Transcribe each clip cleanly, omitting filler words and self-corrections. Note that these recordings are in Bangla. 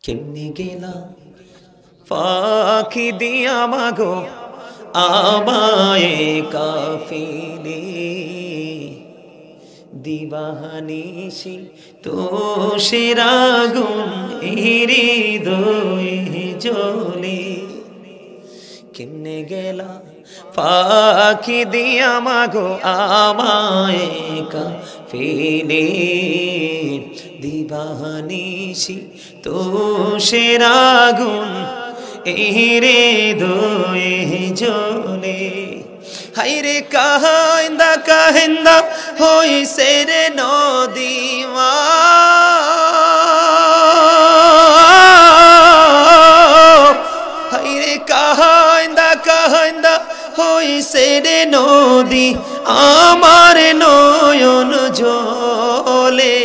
কেমনে গেলা ফাঁকি দিয়া মাগো আমায় কাফিলে দিবানিশি তো সেরাগুন হৃদয়ে জ্বলে কেমনে গেলা ফাঁকি দিয়া মাগো আমায় কাফিলে দিবানিশি তো সেরাগুন হৃদয়ে জ্বলে হাইরে কাহিন্দা কাহিন্দা হইছে রে নদীমা হাইরে কাহিন্দা কাহিন্দা হইছে রে নদী আমার নয়ন জলে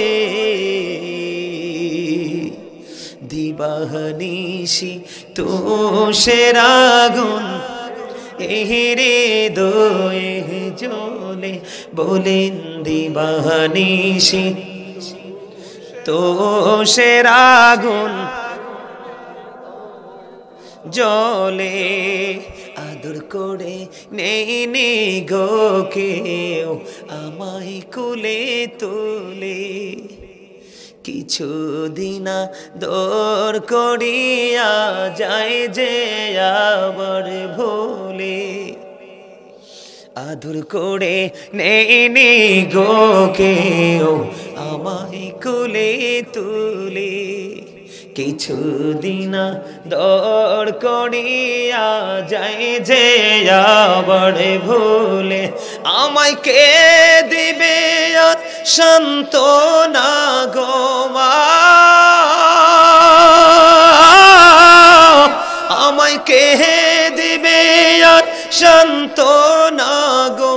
দিবানিশি তো সেরাগুন হৃদয়ে জ্বলে বলেন দিবানিশি তো সেরাগুন জ্বলে আদর করে নেই গো কেউ আমায় কোলে তোলে কিছু দিনা দর করিয়া যায় যে আবার ভোলে আদর করে নেই গো কেউ আমায় কোলে তুলে কিছু দিনা দর করিয়া যায় যে আবার ভুলে আমায় কে দিবে সান্ত্বনা গো মা আমায় কে দিবে সান্ত্বনা গো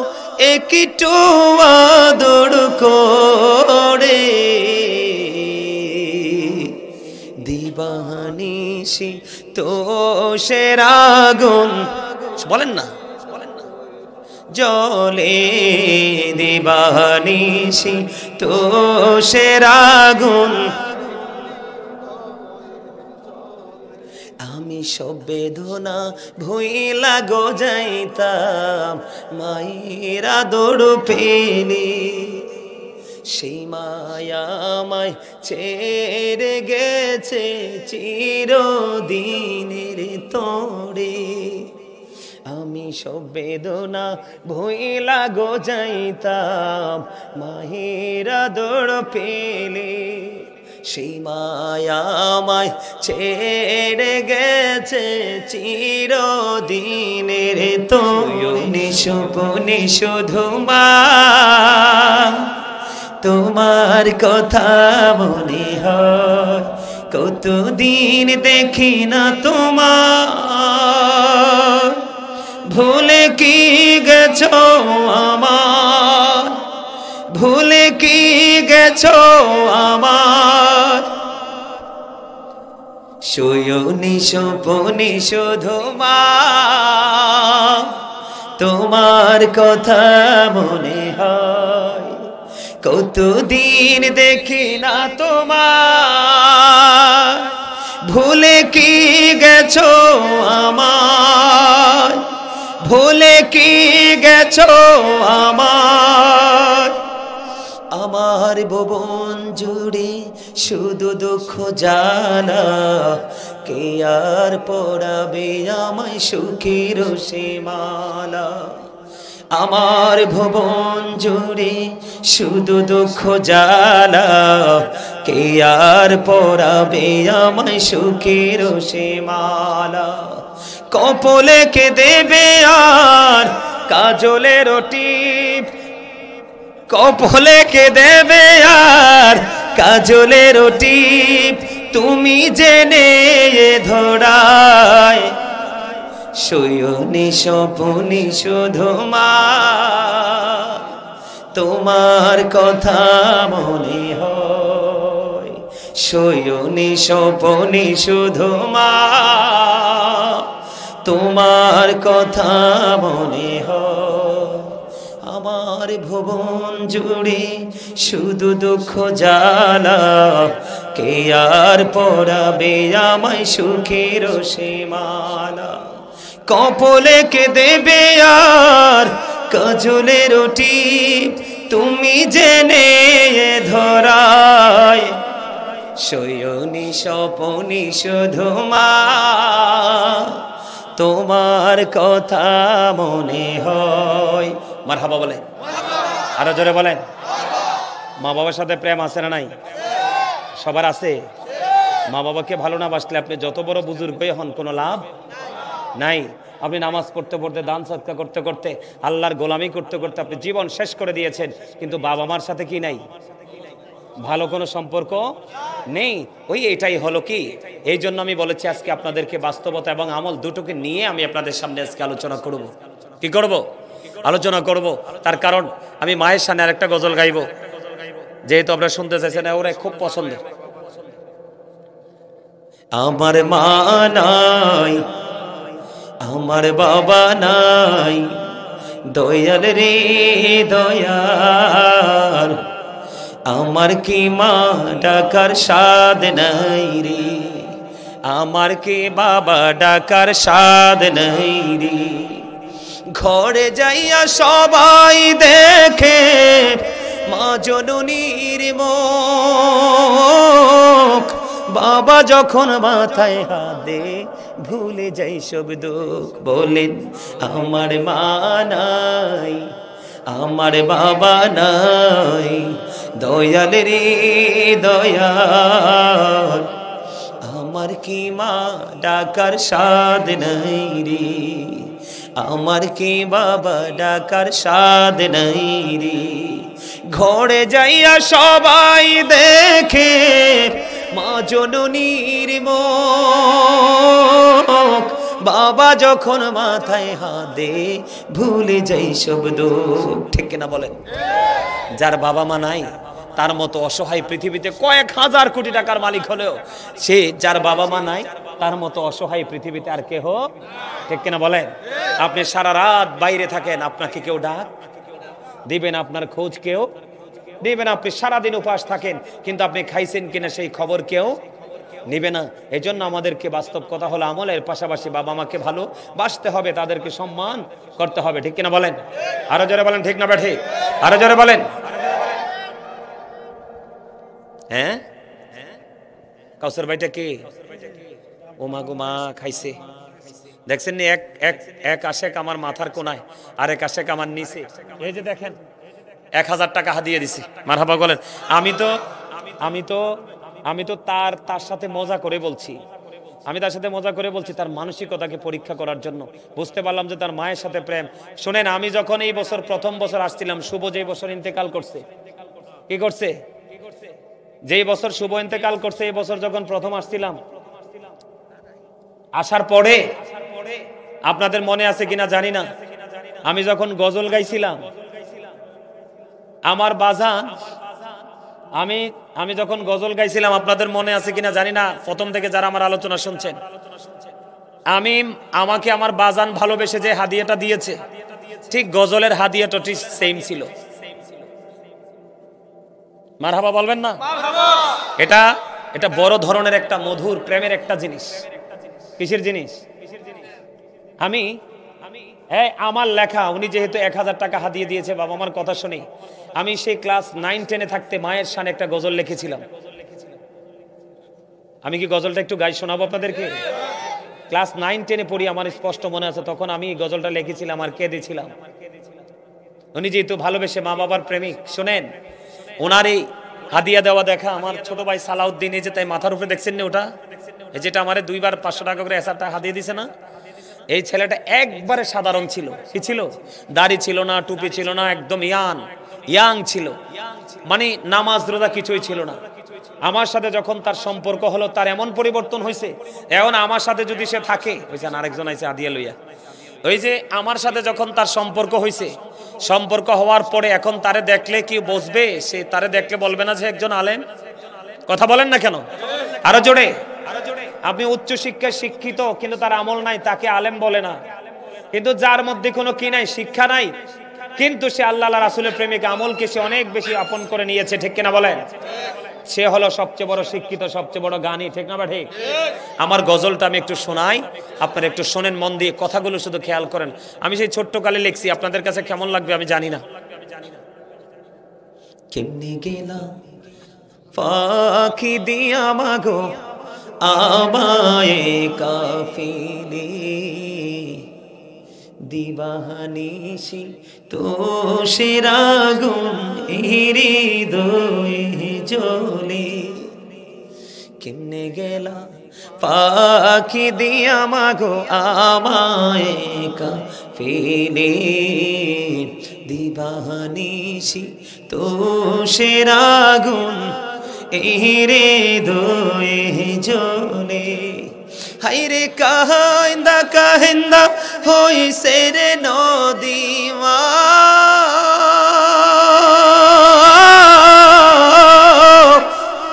একটু আদর করে দিবানিশি তো সেরাগুন বলেন না জ্বলে দিবানিশি তো সেরাগুন আমি সব বেদনা ভুইলা গো যাইতাম মায়ের আদর পেলে সেই মায়ামায় ছেড়ে গেছে চিরদিনের তোরে আমি সব বেদনা ভুইলা গো যাইতাম মায়ের আদর পেলে সেই মায়ামায় ছেড়ে গেছে চিরদিনের তোরে সপনে শুধু মা তোমার কথা মনে হয় কতদিন দেখি না তোমার ভুলে কি গেছো আমার ভুলে কি গেছো আমার শয়নে স্বপনে শুধু মা তোমার কথা মনে হয় কতদিন দেখি না তোমার ভুলে কি গেছো আমার ভুলে কি গেছো আমার আমার ভুবন জুড়ে শুধু দুঃখ জ্বালা কে আর পড়াবে আমায় সুখের সীমালা আমার ভুবন জুড়ে শুধু দুঃখ জ্বালা কে আর পড়াবে আমায় সুখের সীমালা কপলে কে দেবে আর কাজলের টিপ কপলে কে দেবে আর কাজলের টিপ তুমি জেনে ধরায় শয়নে স্বপনে শুধু মা তোমার কথা মনে হয় শয়নে স্বপনে শুধু মা তোমার কথা মনে হয় আমার ভুবন জুড়ে শুধু দুঃখ জ্বালা কে আর পরাবে আমায় সুখের সীমানা, কপলে কে দেবে আর কাজলের টিপ, তুমি জেনে ধরায় শয়নি স্বপনি শুধু মা, তোমার কথা মনে হয়। মারহাবা বলেন, আরো জোরে বলেন। মা বাবার সাথে প্রেম আছে না নাই? সবার আছে। মা বাবাকে ভালো না বাসলে আপনি যত বড় বুজুর্গ হন কোনো লাভ নাই। আপনি নামাজ পড়তে পড়তে, দান সদকা করতে করতে, আল্লাহর গোলামি করতে করতে আপনি জীবন শেষ করে দিয়েছেন, কিন্তু বাবা মার সাথে কি নাই? ভালো কোনো সম্পর্ক নেই। ওই এটাই হলো কি, এই জন্য আমি বলেছি আজকে আপনাদেরকে বাস্তবতা এবং আমল দুটোকে নিয়ে আমি আপনাদের সামনে আজকে আলোচনা করব। কি করব? আলোচনা করব। তার কারণ আমি মায়ের সামনে আরেকটা গজল গাইব, যেহেতু আপনারা শুনতে চাইছেন, ওরা খুব পছন্দের। আমার মা নাই, আমার বাবা নাই, দয়াল রে দয়াল, আমার কি মা ডাকার স্বাদ নাই রে, আমার কি বাবা ডাকার স্বাদ নাই রে। ঘরে যাইয়া সবাই দেখে মা জননীর মুখ, বাবা যখন মাথায় হাত দে ভুলে যাই সব দুঃখ। বলেন আমার মা নাই, আমার বাবা নাই, দয়াল রে দয়াল, আমার কি মা ডাকার স্বাদ নাই রে, আমার কি বাবা ডাকার স্বাদ নাই রে। ঘরে যাইয়া সবাই দেখে মা জননীর মুখ, বাবা যখন মাথায় হাত দে ভুলে যাই সব দুঃখ। ঠিক কিনা বলেন? যার বাবা মা নাই তার মতো অসহায় পৃথিবীতে কয়েক হাজার কোটি টাকার মালিক হলেও সে, যার বাবা মা নাই তার মতো অসহায় পৃথিবীতে আর কেহ। ঠিক কিনা বলেন? আপনি সারা রাত বাইরে থাকেন, আপনাকে কেউ ডাক দিবেন, আপনার খোঁজ কেউ দিবেন। আপনি সারাদিন উপাস থাকেন, কিন্তু আপনি খাইছেন কিনা সেই খবর কেউ নিবে না। এই জন্য আমাদেরকে বাস্তব কথা হলো আমলের পাশাপাশি বাবা মাকে ভালো বাসতে হবে, তাদেরকে সম্মান করতে হবে। ঠিক কিনা বলেন? আরো জোরে বলেন, ঠিক না ঠিক? আরো জোরে বলেন। হ্যাঁ, কাউসার ভাইটা কে? ও মা গো মা খাইছে। দেখছেন নি, এক আশেক আমার মাথার কোনায়, আরেক আশেক আমার নিচে। এই যে দেখেন, 1000 টাকা হাদিয়ে দিছি। মারহাবা বলেন। আমি তো তার সাথে মজা করে বলছি, তার মানসিকতাকে পরীক্ষা করার জন্য। বুঝতে পারলাম যে তার মায়ের সাথে প্রেম। শুনেন, আমি যখন এই বছর প্রথম বছর আসছিলাম, শুভ যেই বছর ইন্তেকাল করছে, কি করছে? যেই বছর শুভ ইন্তেকাল করছে, এই বছর যখন প্রথম আসছিলাম, আসার পরে আপনাদের মনে আছে কিনা জানি না, আমি যখন গজল গাইছিলাম, আমার বাজান, আমি যখন গজল গাইছিলাম, আপনাদের মনে আছে কিনা জানি না, প্রথম থেকে যারা আমার আলোচনা শুনছেন, আমাকে আমার বাজান ভালোবেসে যে হাদিয়াটা দিয়েছে, ঠিক গজলের হাদিয়াটা ঠিক সেম ছিল। মারহাবা বলবেন না? এটা বড় ধরনের একটা মধুর প্রেমের একটা জিনিস। কিসের জিনিস? আমার লেখা, উনি যেহেতু 1000 টাকা হাদিয়ে দিয়েছে বাবা মার কথা শুনি, আমি সেই ক্লাস 9-10-এ থাকতে মায়ের শানে একটা গজল লিখেছিলাম। আমি কি গজলটা একটু গাই শোনাবো আপনাদেরকে? ক্লাস 9-10-এ পড়ি, আমার স্পষ্ট মনে আছে, তখন আমি গজলটা লিখেছিলাম আর কেঁদেছিলাম। উনি যেহেতু ভালোবেসে মা বাবার প্রেমিক, শোনেন, ওনার এই হাদিয়া দেওয়া দেখা আমার ছোট ভাই সালাউদ্দিন, এই যে তাই মাথার উপরে দেখছেন না ওটা, এই যেটা আমারে 2বার 500 টাকা করে 1000 টাকা হাদিয়ে দিছে না, এই ছেলেটা একবারে সাধারণ ছিল। কি ছিল? দাড়ি ছিল না, টুপি ছিল না, একদম ইয়াং ছিল, মানে নামাজ রোজা কিছুই ছিল না। আমার সাথে যখন তার সম্পর্ক হলো, তার এমন পরিবর্তন হয়েছে, এখন আমার সাথে যদি সে থাকে, ওই যে আরেকজন আইছে হাদিয়া লইয়া, ওই যে আমার সাথে যখন তার সম্পর্ক হয়েছে, সম্পর্ক হওয়ার পরে এখন তারে দেখলে কি বুঝবে? সে তারে দেখলে বলবে না যে একজন আলেম? কথা বলেন না কেন? আরো জোরে। আপনি উচ্চ শিক্ষায় শিক্ষিত কিন্তু তার আমল নাই, তাকে আলেম বলে না। কিন্তু যার মধ্যে কোনো কি নাই, শিক্ষা নাই, কিন্তু সে আল্লাহ রাসূলের প্রেমিক, আমলকে সে অনেক বেশি আপন করে নিয়েছে। ঠিক কিনা বলেন? সে হলো সবচেয়ে বড় শিক্ষিত, সবচেয়ে বড় জ্ঞানী। ঠিক না বা ঠিক? আমার গজলটা আমি একটু শোনাই, আপনারা একটু শোনেন মন দিয়ে, কথাগুলো শুধু খেয়াল করেন। আমি সেই ছোট্ট কালে লিখছি, আপনাদের কাছে কেমন লাগবে আমি জানি না। কেমনে গেলাম পাখি দিয়া মাগো আমায় কাফিলে, দিবানিশি তো সেরাগুন হৃদয়ে জ্বলে। কেমনে গেলা পাখি দিয়া মাগো আমায় কাফিলে, দিবানিশি তো সেরাগুন হৃদয়ে জ্বলে। হাইরে কাহিন্দা কাহিন্দা হইছে রে নদীমা,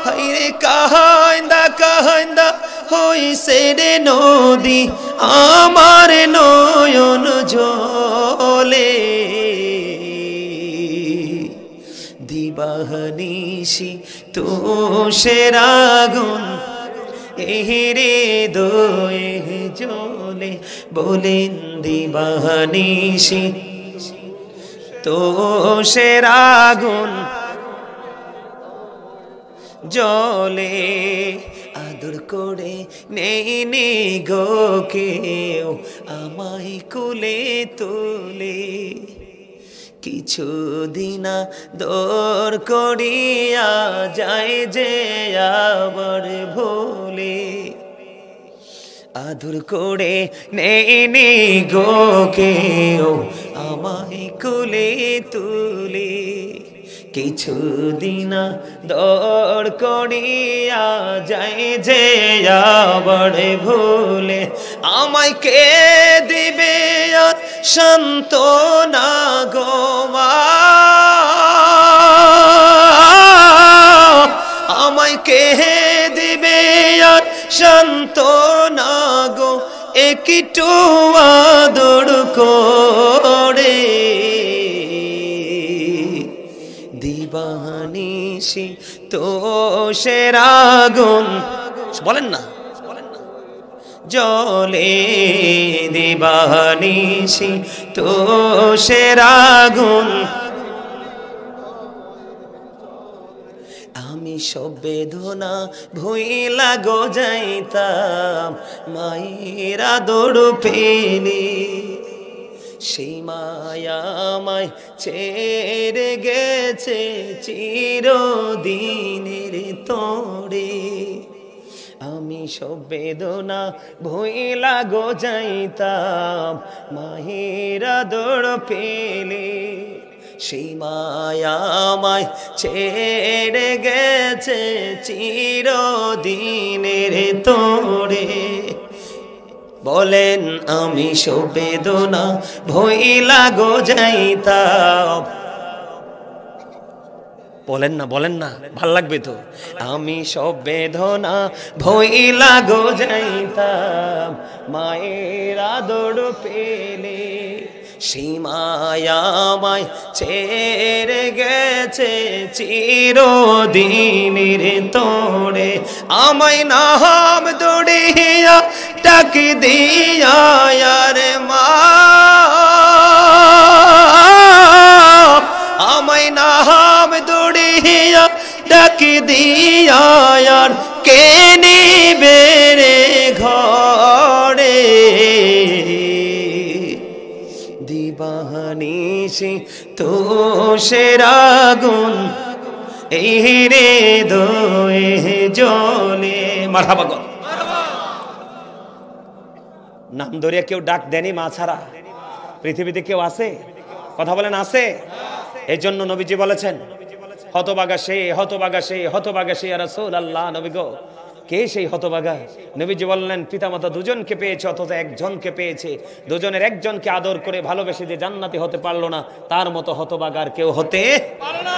হাইরে কাহিন্দা কাহিন্দা হইছে রে নদী, আমার নয়ন জলে। দিবানিশি তো সেরাগুন হৃদয়ে জ্বলে। বলেন দিবানিশি তো সেরাগুন জ্বলে। আদর করে নেই নে গো কেউ আমায় কোলে তোলে, কিছুদিন দর করিয়া যায় যে আবার ভোলে। আদর করে নেই নে গো কেউ আমায় কোলে তুলে, কিছুদিন দর করিয়া যায় যে আবার ভুলে। আমায় কে দিবে সান্ত্বনা গো মা, আমায় কে দিবে সান্ত্বনা গো, একটু আদর করে। দিবানিশি তো সেরাগুন, বলেন না জ্বলে। দিবানিশি তো সেরাগুন, আমি সব বেদনা ভুইলা গো যাইতাম মায়ের আদর পেলে। সেই মায়া আমায় ছেড়ে গেছে চিরদিনের তরে, আমি সব বেদনা ভুইলা গো যাইতাম মায়ের আদর পেলে। সেই মায়া আমায় ছেড়ে গেছে চিরদিনের তরে। বলেন আমি সব বেদনা ভুইলা গো যাইতাম, বলেন না ভাল লাগবে তো। আমি সব বেদনা ভুইলা গো যাইতাম মায়ের আদর পেলে। সেই মায়া আমায় ছেড়ে গেছে চিরদিনের তরে, আমায় নাম দড়িয়া ডাক দিয়া রে মা, আমায় নাম দড়িয়া ডাক দিয়া কে নিবে রে ঘরে। দিবানিশি তো সেরাগুন হৃদয়ে জ্বলে। মারহাবা গো। নাম ধরিয়া কেউ ডাক দেনি মা ছাড়া পৃথিবীতে কেউ আছে? কথা বলেন আছে? এই জন্য নবীজি বলেছেন হতভাগা সে হতভাগা সে হতভাগা সে ইয়া রাসূলুল্লাহ। নবী গো কে সেই হতভাগা? নবীজি বললেন পিতামাতা দুজনকে পেয়েছে অথচ একজনকে পেয়েছে, দুজনের একজনকে আদর করে ভালোবেসে যে জান্নাতি হতে পারলো না, তার মতো হতভাগা আর কেউ হতে পারে না।